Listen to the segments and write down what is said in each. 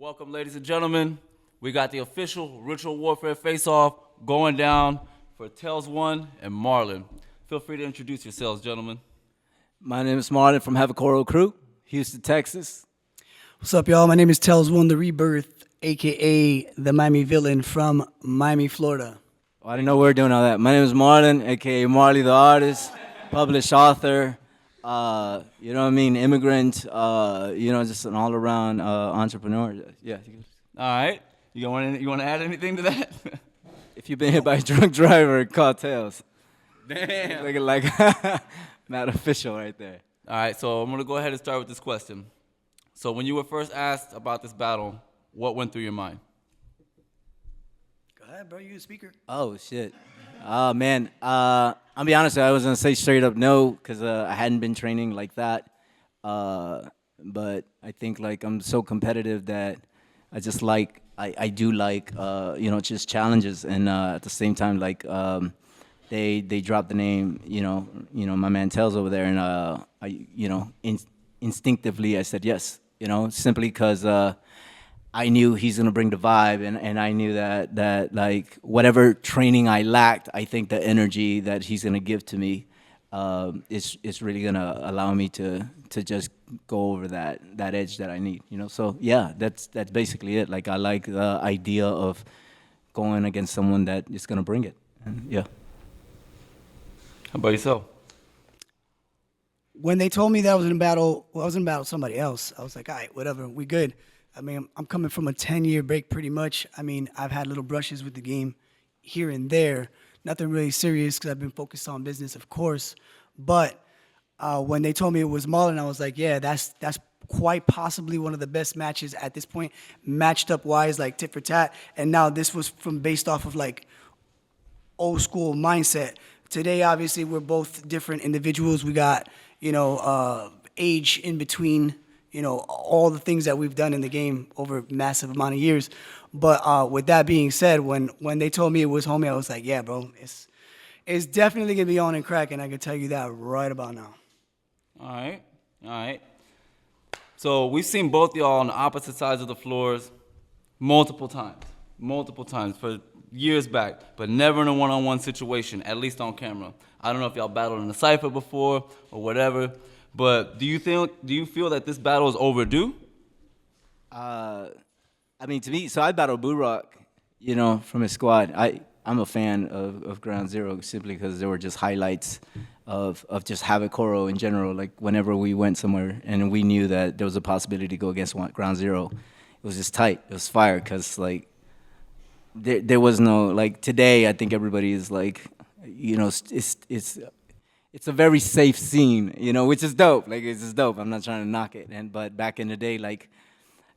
Welcome, ladies and gentlemen. We got the official Ritual Warfare Faceoff going down for Tells1 and Marlon. Feel free to introduce yourselves, gentlemen. My name is Marlon from Have a Coral Crew, Houston, Texas. What's up, y'all? My name is Tells1, the Rebirth, a.k.a. the Miami villain from Miami, Florida. Oh, I didn't know we were doing all that. My name is Marlon, a.k.a. Marley the artist, published author, you know what I mean, immigrant, just an all-around entrepreneur. Yeah. All right. You want to add anything to that? If you've been hit by a drunk driver, call Tails. Damn. Looking like not official right there. All right, so I'm going to go ahead and start with this question. So when you were first asked about this battle, what went through your mind? Go ahead, bro. You a speaker. Oh, shit. Oh, man. I'll be honest, I was going to say straight up no because I hadn't been training like that. But I think, like, I'm so competitive that I just like, I do like, just challenges. And at the same time, like, they dropped the name, my man Tells over there. And, instinctively I said yes, simply because I knew he's going to bring the vibe, and I knew that like whatever training I lacked, I think the energy that he's going to give to me is really going to allow me to just go over that edge that I need, So yeah, that's basically it. Like I like the idea of going against someone that is going to bring it. And, yeah. How about yourself? When they told me that I was in battle, with somebody else. I was like, all right, whatever, we good. I mean, I'm coming from a 10-year break pretty much. I mean, I've had little brushes with the game here and there. Nothing really serious because I've been focused on business, of course. But when they told me it was Marlon, I was like, yeah, that's quite possibly one of the best matches at this point, matched up wise, like tit for tat. And now this was based off of like old school mindset. Today, obviously, we're both different individuals. We got, age in between, all the things that we've done in the game over a massive amount of years. But with that being said, when they told me it was homie, I was like, yeah, bro, it's definitely going to be on and cracking. I can tell you that right about now. All right. So we've seen both y'all on the opposite sides of the floors multiple times for years back, but never in a one-on-one situation, at least on camera. I don't know if y'all battled in a cypher before or whatever, but do you feel that this battle is overdue? I mean, to me, so I battled Boo Rock, from his squad. I'm a fan of Ground Zero simply because there were just highlights of just Havoc Oro in general. Like whenever we went somewhere and we knew that there was a possibility to go against Ground Zero, it was just tight. It was fire because like there was no like today. I think everybody is like, it's a very safe scene, which is dope. Like it's just dope. I'm not trying to knock it. But back in the day, like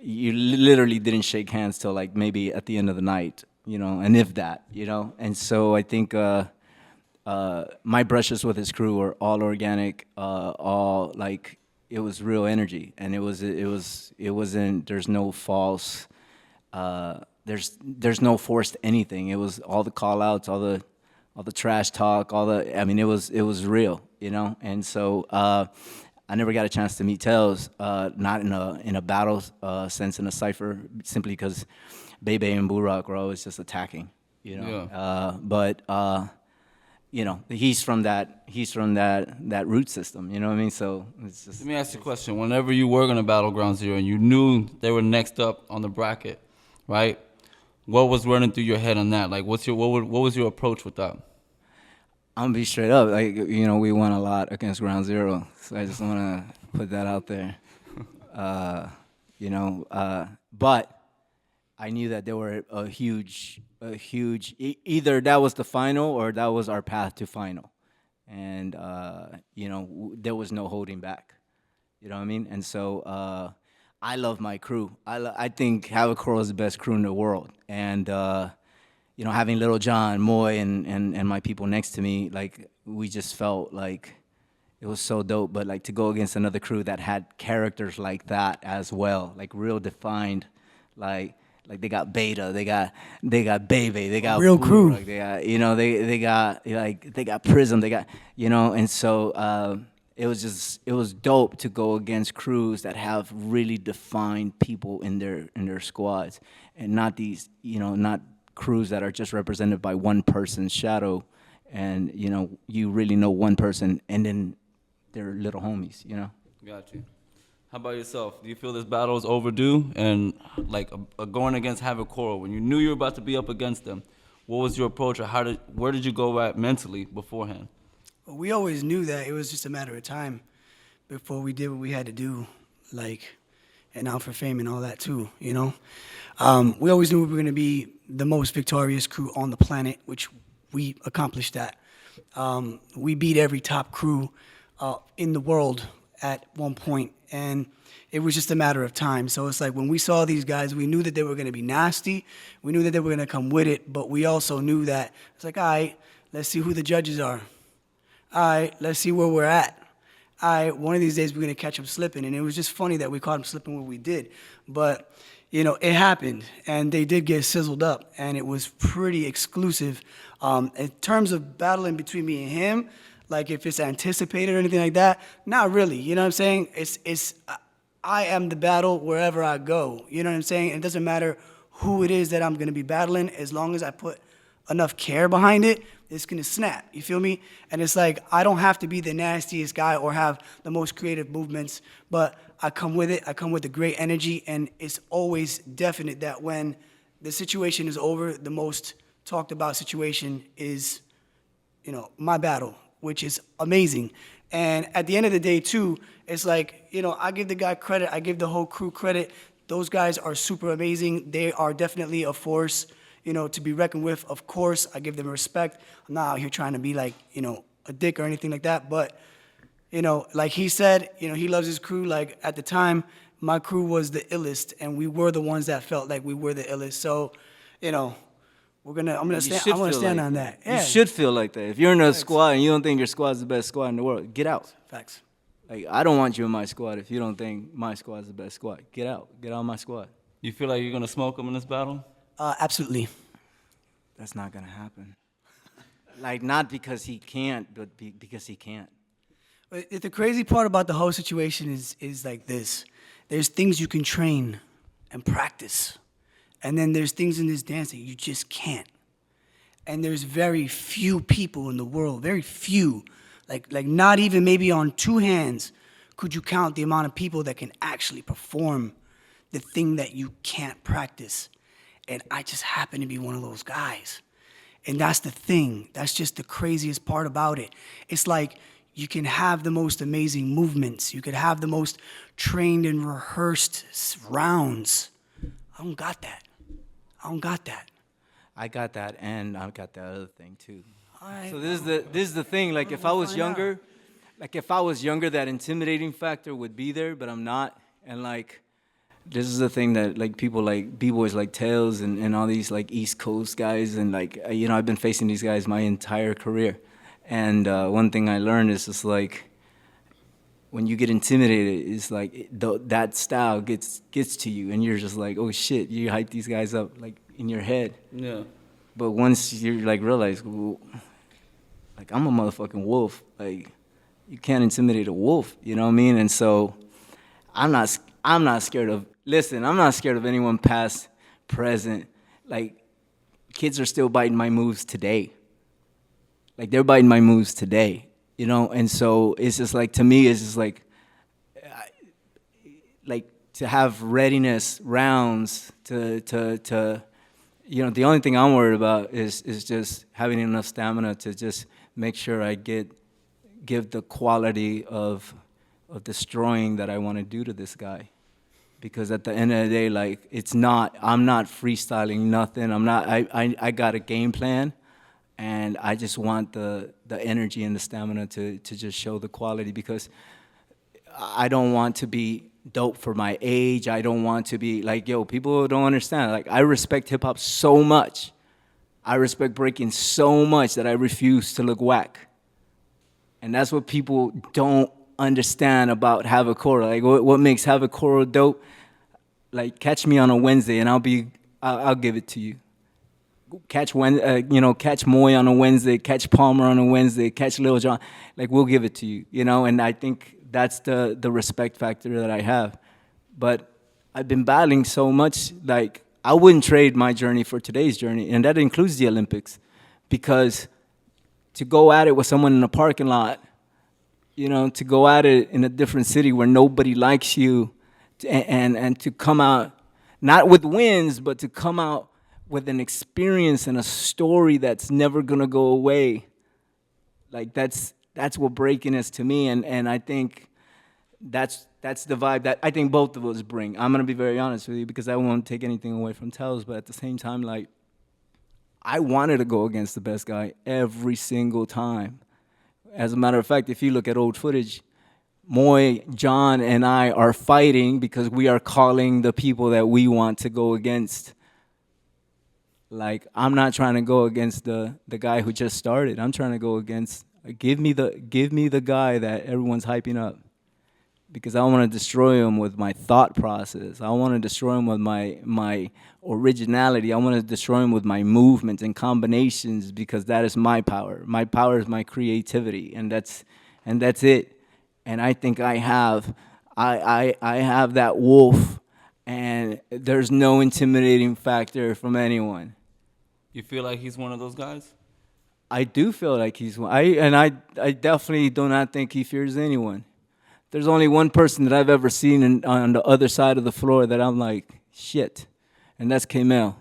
you literally didn't shake hands till like maybe at the end of the night, and if that, And so I think my brushes with his crew were all organic, all like it was real energy, and it wasn't. There's no false. There's no forced anything. It was all the call outs, all the trash talk, it was real, And so I never got a chance to meet Tells, not in a battle sense, in a cipher, simply because Bebe and Burak were always just attacking, Yeah. But he's from that root system, you know what I mean? So it's just. Let me ask you a question. Whenever you were going to battle Ground Zero and you knew they were next up on the bracket, right? What was running through your head on that? Like, what was your approach with that? I'm gonna be straight up. Like, we won a lot against Ground Zero, so I just want to put that out there. But I knew that there were a huge. Either that was the final or that was our path to final, and there was no holding back. You know what I mean? And so I love my crew. I think Havoc Coral is the best crew in the world, and having Little John, Moy, and my people next to me, like we just felt like it was so dope. But like to go against another crew that had characters like that as well, like real defined, like they got Beta, they got Bebe, they got real crew, they got they got Prism, they got and so it was dope to go against crews that have really defined people in their squads, and not these, not crews that are just represented by one person's shadow, and you really know one person, and then they're little homies. Got you. How about yourself? Do you feel this battle is overdue? And like going against Havocoro, when you knew you were about to be up against them, what was your approach, or where did you go at mentally beforehand? We always knew that it was just a matter of time before we did what we had to do, like, and out for fame and all that too. We always knew we were going to be the most victorious crew on the planet, which we accomplished that. We beat every top crew in the world at one point, and it was just a matter of time. So it's like when we saw these guys, we knew that they were going to be nasty. We knew that they were going to come with it, but we also knew that it's like, all right, let's see who the judges are. All right, let's see where we're at. All right, one of these days we're going to catch them slipping. And it was just funny that we caught them slipping when we did. But, it happened, and they did get sizzled up, and it was pretty exclusive. In terms of battling between me and him, like if it's anticipated or anything like that, not really. You know what I'm saying? I am the battle wherever I go. You know what I'm saying? It doesn't matter who it is that I'm going to be battling, as long as I put enough care behind it, it's going to snap. You feel me? And it's like, I don't have to be the nastiest guy or have the most creative movements, but I come with it. I come with the great energy, and it's always definite that when the situation is over, the most talked about situation is, my battle, which is amazing. And at the end of the day, too, it's like, I give the guy credit. I give the whole crew credit. Those guys are super amazing. They are definitely a force, to be reckoned with. Of course, I give them respect. I'm not out here trying to be like, a dick or anything like that. But, like he said, he loves his crew. Like at the time, my crew was the illest, and we were the ones that felt like we were the illest. So, I'm gonna stand on that. Yeah. You should feel like that. If you're in a squad and you don't think your squad's the best squad in the world, get out. Facts. Like, I don't want you in my squad if you don't think my squad's the best squad. Get out. Get out of my squad. You feel like you're going to smoke them in this battle? Absolutely. That's not gonna happen. Like, not because he can't, but because he can't. But the crazy part about the whole situation is like this. There's things you can train and practice. And then there's things in this dance that you just can't. And there's very few people in the world, very few, like not even maybe on two hands could you count the amount of people that can actually perform the thing that you can't practice. And I just happen to be one of those guys. And that's the thing. That's just the craziest part about it. It's like you can have the most amazing movements. You could have the most trained and rehearsed rounds. I don't got that. I got that, and I got that other thing too. Right. So this is the thing. Like if I was younger, that intimidating factor would be there, but I'm not. And like, this is the thing that like people like b-boys like Tells and all these like East Coast guys, and like I've been facing these guys my entire career, and one thing I learned is just like, when you get intimidated, it's like that style gets to you, and you're just like, oh shit, you hype these guys up like in your head. Yeah. But once you like realize, well, like I'm a motherfucking wolf. Like you can't intimidate a wolf. You know what I mean? And so I'm not scared of. Listen, I'm not scared of anyone past, present. Like kids are still biting my moves today. Like they're biting my moves today. And so it's just like, to me, it's just like to have readiness rounds to the only thing I'm worried about is just having enough stamina to just make sure I give the quality of destroying that I want to do to this guy. Because at the end of the day, like I'm not freestyling nothing. I got a game plan. And I just want the energy and the stamina to just show the quality, because I don't want to be dope for my age. I don't want to be like, people don't understand. Like, I respect hip hop so much. I respect breaking so much that I refuse to look whack. And that's what people don't understand about Havocoro. Like, what makes Havocoro dope? Like, catch me on a Wednesday and I'll give it to you. catch catch Moy on a Wednesday, catch Palmer on a Wednesday, catch Lil Jon. Like, we'll give it to you, And I think that's the respect factor that I have. But I've been battling so much, like, I wouldn't trade my journey for today's journey, and that includes the Olympics, because to go at it with someone in a parking lot, to go at it in a different city where nobody likes you, and to come out not with wins, but to come out with an experience and a story that's never gonna go away. Like, that's what Breakin is to me, and I think that's the vibe that I think both of us bring. I'm gonna be very honest with you, because I won't take anything away from Tells, but at the same time, like, I wanted to go against the best guy every single time. As a matter of fact, if you look at old footage, Moy, John, and I are fighting because we are calling the people that we want to go against. Like, I'm not trying to go against the guy who just started. I'm trying to go against, give me the guy that everyone's hyping up, because I want to destroy him with my thought process. I want to destroy him with my originality. I want to destroy him with my movements and combinations, because that is my power. My power is my creativity, and that's it. And I think I have that wolf, and there's no intimidating factor from anyone. You feel like he's one of those guys? I do feel like he's one. I definitely do not think he fears anyone. There's only one person that I've ever seen on the other side of the floor that I'm like, shit, and that's K-Mel.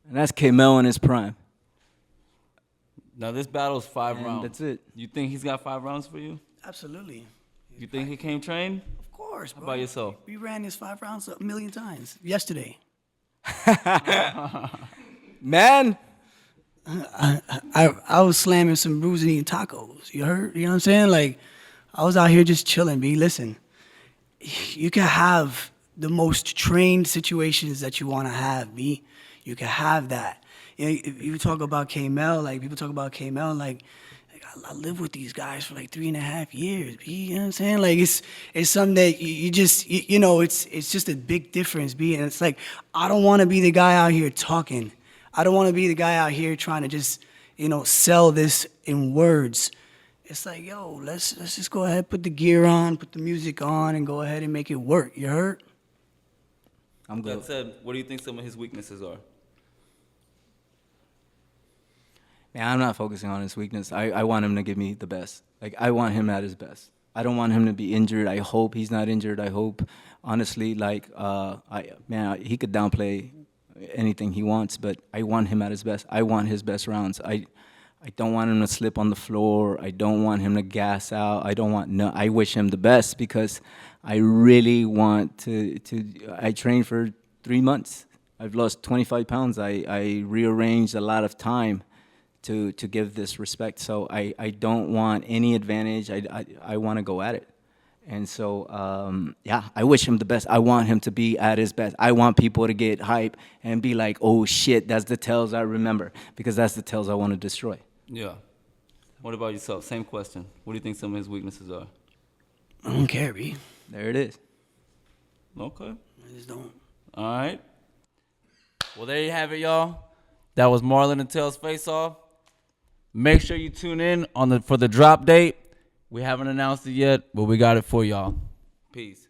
And that's K-Mel in his prime. Now, this battle's 5 rounds. That's it. You think he's got 5 rounds for you? Absolutely. You think he came trained? Of course, bro. How about yourself? We ran this 5 rounds a million times yesterday. Man, I was slamming some brews and eating tacos. You heard? You know what I'm saying? Like, I was out here just chilling, B. Listen, you can have the most trained situations that you want to have, B. You can have that. If you talk about K-Mel, like, people talk about K-Mel, like I lived with these guys for like 3.5 years, B. You know what I'm saying? Like, it's something that you just, it's just a big difference, B. And it's like, I don't want to be the guy out here talking. I don't want to be the guy out here trying to just, sell this in words. It's like, yo, let's just go ahead, put the gear on, put the music on, and go ahead and make it work. You heard? I'm good. That said, what do you think some of his weaknesses are? Man, I'm not focusing on his weakness. I want him to give me the best. Like, I want him at his best. I don't want him to be injured. I hope he's not injured. I hope, honestly, like, he could downplay anything he wants, but I want him at his best. I want his best rounds. I don't want him to slip on the floor. I don't want him to gas out. I wish him the best, because I really want to I trained for 3 months. I've lost 25 pounds. I rearranged a lot of time to give this respect. So I don't want any advantage. I want to go at it. And so, I wish him the best. I want him to be at his best. I want people to get hype and be like, oh, shit, that's the Tells I remember, because that's the Tells I want to destroy. Yeah. What about yourself? Same question. What do you think some of his weaknesses are? I don't care, B. There it is. Okay. I just don't. All right. Well, there you have it, y'all. That was Marlon and Tells Faceoff. Make sure you tune in for the drop date. We haven't announced it yet, but we got it for y'all. Peace.